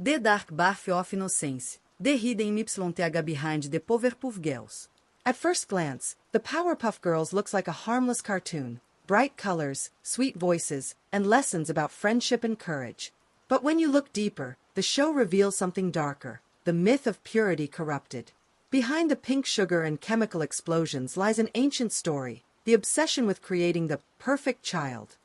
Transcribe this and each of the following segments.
The dark bath of innocence, the hidden YTH behind the Powerpuff Girls. At first glance, the Powerpuff Girls looks like a harmless cartoon, bright colors, sweet voices, and lessons about friendship and courage. But when you look deeper, the show reveals something darker, the myth of purity corrupted. Behind the pink sugar and chemical explosions lies an ancient story, the obsession with creating the perfect child.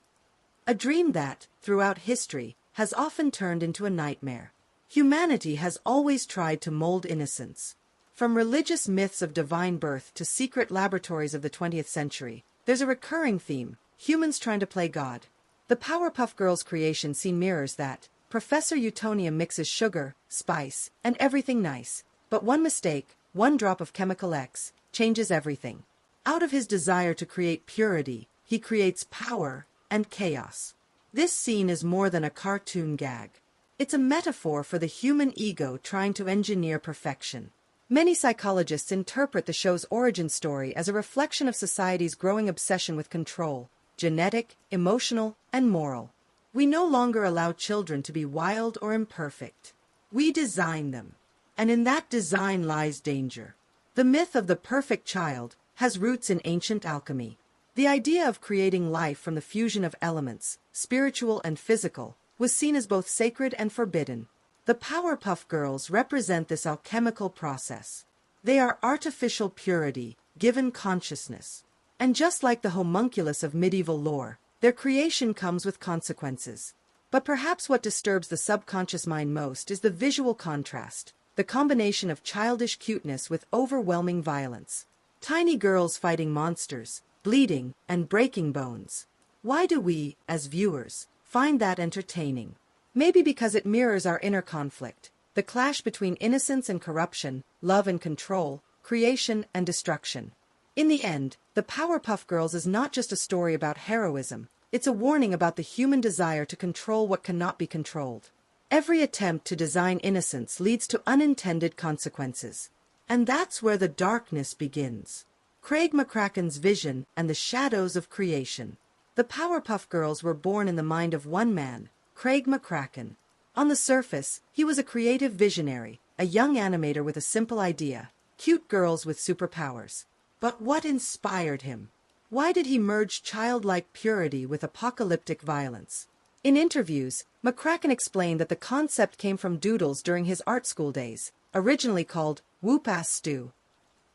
A dream that, throughout history, has often turned into a nightmare. Humanity has always tried to mold innocence. From religious myths of divine birth to secret laboratories of the 20th century, there's a recurring theme: humans trying to play God. The Powerpuff Girls' creation scene mirrors that. Professor Utonium mixes sugar, spice, and everything nice. But one mistake, one drop of chemical X, changes everything. Out of his desire to create purity, he creates power and chaos. This scene is more than a cartoon gag. It's a metaphor for the human ego trying to engineer perfection. Many psychologists interpret the show's origin story as a reflection of society's growing obsession with control, genetic, emotional, and moral. We no longer allow children to be wild or imperfect. We design them. And in that design lies danger. The myth of the perfect child has roots in ancient alchemy. The idea of creating life from the fusion of elements, spiritual and physical, was seen as both sacred and forbidden. The Powerpuff Girls represent this alchemical process. They are artificial purity, given consciousness. And just like the homunculus of medieval lore, their creation comes with consequences. But perhaps what disturbs the subconscious mind most is the visual contrast, the combination of childish cuteness with overwhelming violence. Tiny girls fighting monsters, bleeding, and breaking bones. Why do we, as viewers, find that entertaining? Maybe because it mirrors our inner conflict, the clash between innocence and corruption, love and control, creation and destruction. In the end, the Powerpuff Girls is not just a story about heroism, it's a warning about the human desire to control what cannot be controlled. Every attempt to design innocence leads to unintended consequences. And that's where the darkness begins. Craig McCracken's vision and the shadows of creation. The Powerpuff Girls were born in the mind of one man, Craig McCracken. On the surface, he was a creative visionary, a young animator with a simple idea: cute girls with superpowers. But what inspired him? Why did he merge childlike purity with apocalyptic violence? In interviews, McCracken explained that the concept came from doodles during his art school days, originally called Whoop-Ass Stew.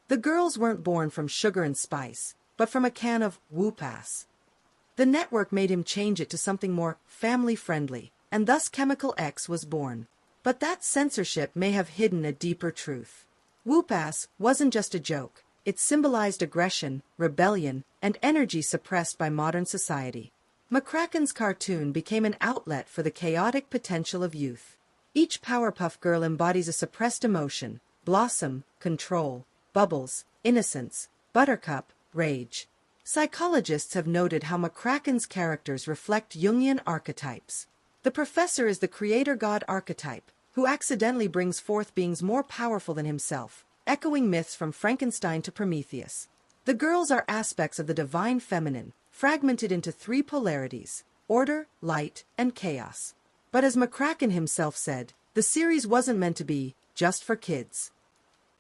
The girls weren't born from sugar and spice, but from a can of Whoop-Ass. The network made him change it to something more family-friendly, and thus Chemical X was born. But that censorship may have hidden a deeper truth. Whoop-Ass wasn't just a joke. It symbolized aggression, rebellion, and energy suppressed by modern society. McCracken's cartoon became an outlet for the chaotic potential of youth. Each Powerpuff Girl embodies a suppressed emotion: Blossom, control; Bubbles, innocence; Buttercup, rage. Psychologists have noted how McCracken's characters reflect Jungian archetypes. The professor is the creator god archetype, who accidentally brings forth beings more powerful than himself, echoing myths from Frankenstein to Prometheus. The girls are aspects of the divine feminine, fragmented into three polarities: order, light, and chaos. But as McCracken himself said, the series wasn't meant to be just for kids.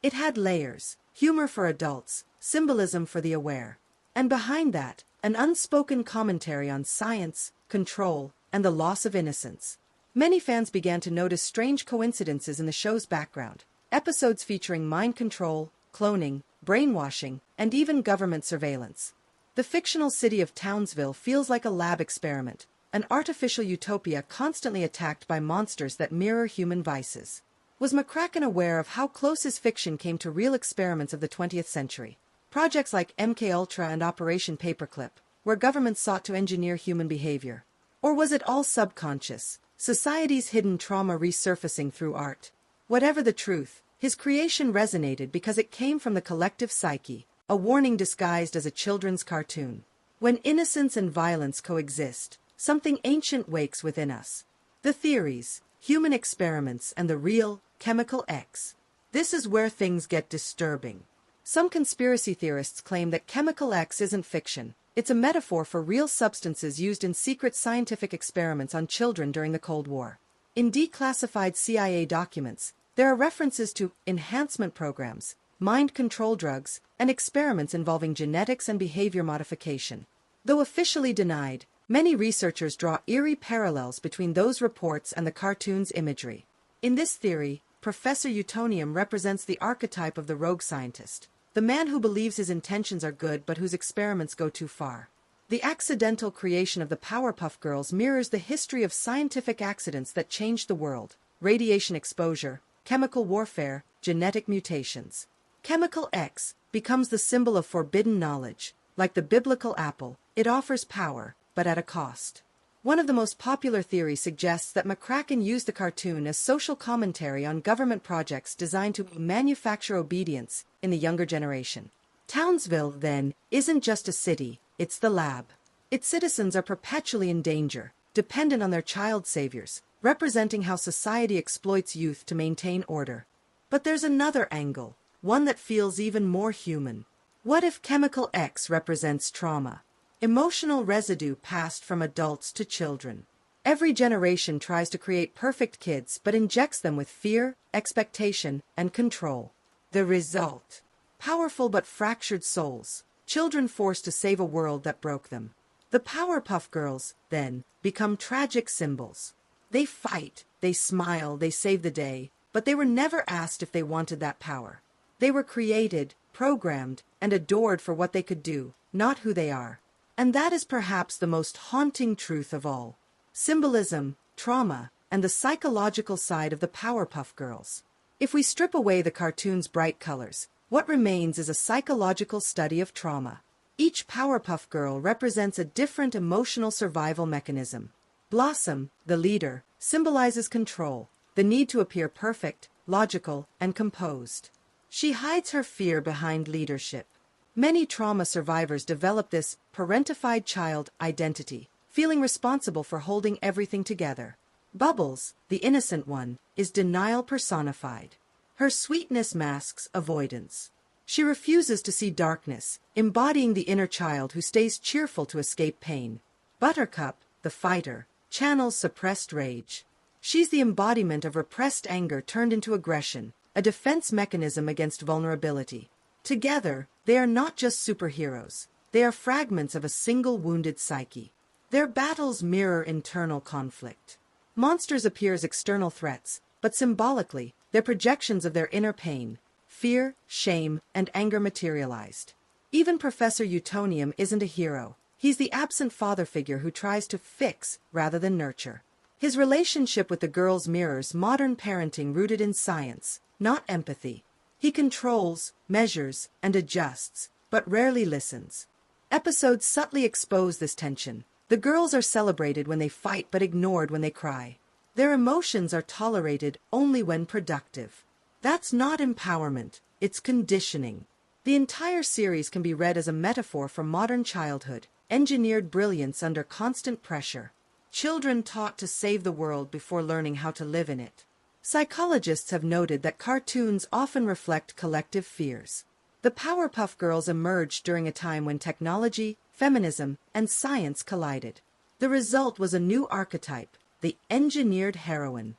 It had layers, humor for adults, symbolism for the aware. And behind that, an unspoken commentary on science, control, and the loss of innocence. Many fans began to notice strange coincidences in the show's background. Episodes featuring mind control, cloning, brainwashing, and even government surveillance. The fictional city of Townsville feels like a lab experiment, an artificial utopia constantly attacked by monsters that mirror human vices. Was McCracken aware of how close his fiction came to real experiments of the 20th century? Projects like MKUltra and Operation Paperclip, where governments sought to engineer human behavior. Or was it all subconscious, society's hidden trauma resurfacing through art? Whatever the truth, his creation resonated because it came from the collective psyche, a warning disguised as a children's cartoon. When innocence and violence coexist, something ancient wakes within us. The theories, human experiments, and the real, Chemical X. This is where things get disturbing. Some conspiracy theorists claim that Chemical X isn't fiction. It's a metaphor for real substances used in secret scientific experiments on children during the Cold War. In declassified CIA documents, there are references to enhancement programs, mind control drugs, and experiments involving genetics and behavior modification. Though officially denied, many researchers draw eerie parallels between those reports and the cartoon's imagery. In this theory, Professor Utonium represents the archetype of the rogue scientist, the man who believes his intentions are good but whose experiments go too far. The accidental creation of the Powerpuff Girls mirrors the history of scientific accidents that changed the world: radiation exposure, chemical warfare, genetic mutations. Chemical X becomes the symbol of forbidden knowledge. Like the biblical apple, it offers power, but at a cost. One of the most popular theories suggests that McCracken used the cartoon as social commentary on government projects designed to manufacture obedience in the younger generation. Townsville, then, isn't just a city, it's the lab. Its citizens are perpetually in danger, dependent on their child saviors, representing how society exploits youth to maintain order. But there's another angle, one that feels even more human. What if Chemical X represents trauma? Emotional residue passed from adults to children. Every generation tries to create perfect kids but injects them with fear, expectation, and control. The result: powerful but fractured souls, children forced to save a world that broke them. The Powerpuff Girls, then, become tragic symbols. They fight, they smile, they save the day, but they were never asked if they wanted that power. They were created, programmed, and adored for what they could do, not who they are. And that is perhaps the most haunting truth of all. Symbolism, trauma, and the psychological side of the Powerpuff Girls. If we strip away the cartoon's bright colors, what remains is a psychological study of trauma. Each Powerpuff Girl represents a different emotional survival mechanism. Blossom, the leader, symbolizes control, the need to appear perfect, logical, and composed. She hides her fear behind leadership. Many trauma survivors develop this parentified child identity, feeling responsible for holding everything together. Bubbles, the innocent one, is denial personified. Her sweetness masks avoidance. She refuses to see darkness, embodying the inner child who stays cheerful to escape pain. Buttercup, the fighter, channels suppressed rage. She's the embodiment of repressed anger turned into aggression, a defense mechanism against vulnerability. Together, they are not just superheroes. They are fragments of a single wounded psyche. Their battles mirror internal conflict. Monsters appear as external threats, but symbolically, they're projections of their inner pain, fear, shame, and anger materialized. Even Professor Utonium isn't a hero. He's the absent father figure who tries to fix rather than nurture. His relationship with the girls mirrors modern parenting rooted in science, not empathy. He controls, measures, and adjusts, but rarely listens. Episodes subtly expose this tension. The girls are celebrated when they fight but ignored when they cry. Their emotions are tolerated only when productive. That's not empowerment, it's conditioning. The entire series can be read as a metaphor for modern childhood, engineered brilliance under constant pressure. Children taught to save the world before learning how to live in it. Psychologists have noted that cartoons often reflect collective fears. The Powerpuff Girls emerged during a time when technology, feminism, and science collided. The result was a new archetype, the engineered heroine.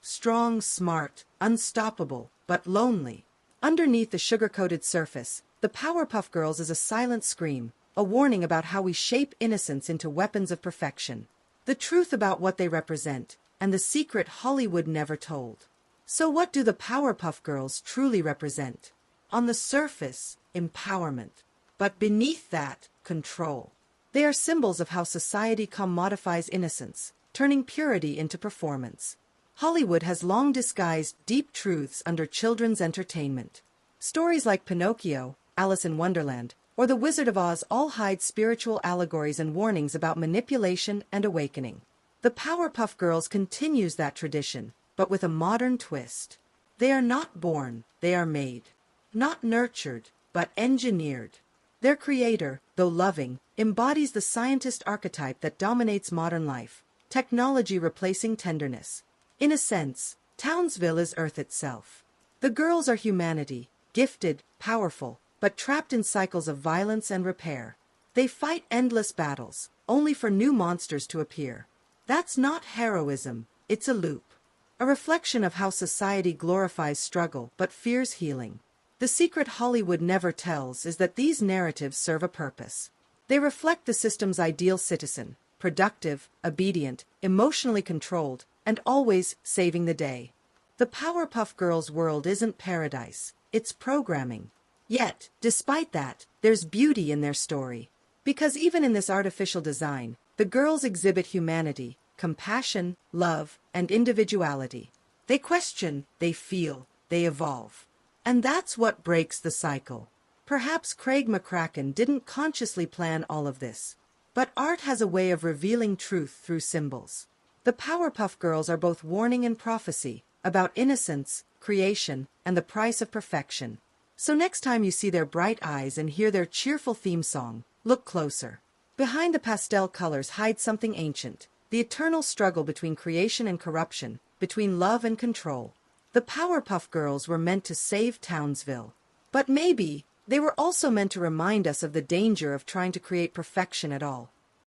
Strong, smart, unstoppable, but lonely. Underneath the sugar-coated surface, the Powerpuff Girls is a silent scream, a warning about how we shape innocence into weapons of perfection. The truth about what they represent, and the secret Hollywood never told. So what do the Powerpuff Girls truly represent? On the surface, empowerment. But beneath that, control. They are symbols of how society commodifies innocence, turning purity into performance. Hollywood has long disguised deep truths under children's entertainment. Stories like Pinocchio, Alice in Wonderland, or The Wizard of Oz all hide spiritual allegories and warnings about manipulation and awakening. The Powerpuff Girls continues that tradition, but with a modern twist. They are not born, they are made. Not nurtured, but engineered. Their creator, though loving, embodies the scientist archetype that dominates modern life, technology replacing tenderness. In a sense, Townsville is Earth itself. The girls are humanity, gifted, powerful, but trapped in cycles of violence and repair. They fight endless battles, only for new monsters to appear. That's not heroism, it's a loop. A reflection of how society glorifies struggle but fears healing. The secret Hollywood never tells is that these narratives serve a purpose. They reflect the system's ideal citizen, productive, obedient, emotionally controlled, and always saving the day. The Powerpuff Girls world isn't paradise, it's programming. Yet, despite that, there's beauty in their story. Because even in this artificial design, the girls exhibit humanity, compassion, love, and individuality. They question, they feel, they evolve. And that's what breaks the cycle. Perhaps Craig McCracken didn't consciously plan all of this. But art has a way of revealing truth through symbols. The Powerpuff Girls are both warning and prophecy, about innocence, creation, and the price of perfection. So next time you see their bright eyes and hear their cheerful theme song, look closer. Behind the pastel colors hides something ancient, the eternal struggle between creation and corruption, between love and control. The Powerpuff Girls were meant to save Townsville. But maybe they were also meant to remind us of the danger of trying to create perfection at all.